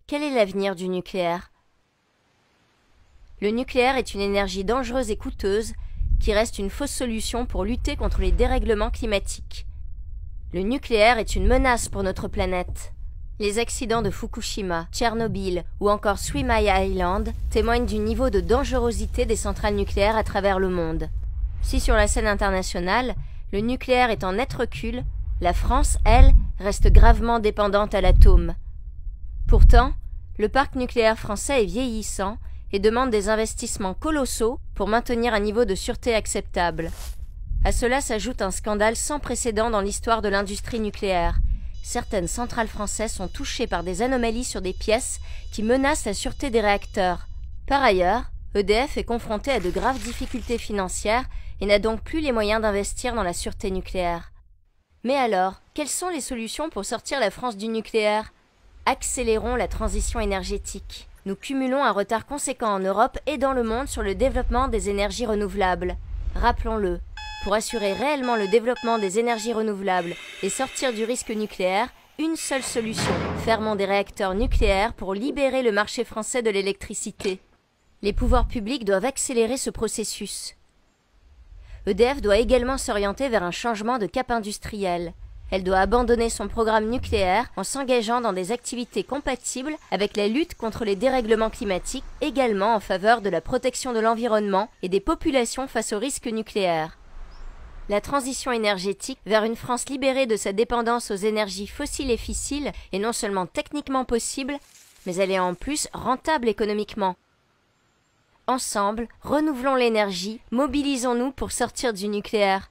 quel est l'avenir du nucléaire? Le nucléaire est une énergie dangereuse et coûteuse qui reste une fausse solution pour lutter contre les dérèglements climatiques. Le nucléaire est une menace pour notre planète. Les accidents de Fukushima, Tchernobyl ou encore Three Mile Island témoignent du niveau de dangerosité des centrales nucléaires à travers le monde. Si sur la scène internationale, le nucléaire est en net recul, la France, elle, reste gravement dépendante à l'atome. Pourtant, le parc nucléaire français est vieillissant et demande des investissements colossaux pour maintenir un niveau de sûreté acceptable. À cela s'ajoute un scandale sans précédent dans l'histoire de l'industrie nucléaire. Certaines centrales françaises sont touchées par des anomalies sur des pièces qui menacent la sûreté des réacteurs. Par ailleurs, EDF est confronté à de graves difficultés financières et n'a donc plus les moyens d'investir dans la sûreté nucléaire. Mais alors, quelles sont les solutions pour sortir la France du nucléaire? Accélérons la transition énergétique. Nous cumulons un retard conséquent en Europe et dans le monde sur le développement des énergies renouvelables. Rappelons-le, pour assurer réellement le développement des énergies renouvelables et sortir du risque nucléaire, une seule solution, fermons des réacteurs nucléaires pour libérer le marché français de l'électricité. Les pouvoirs publics doivent accélérer ce processus. EDF doit également s'orienter vers un changement de cap industriel. Elle doit abandonner son programme nucléaire en s'engageant dans des activités compatibles avec la lutte contre les dérèglements climatiques, également en faveur de la protection de l'environnement et des populations face aux risques nucléaires. La transition énergétique vers une France libérée de sa dépendance aux énergies fossiles et fissiles est non seulement techniquement possible, mais elle est en plus rentable économiquement. Ensemble, renouvelons l'énergie, mobilisons-nous pour sortir du nucléaire.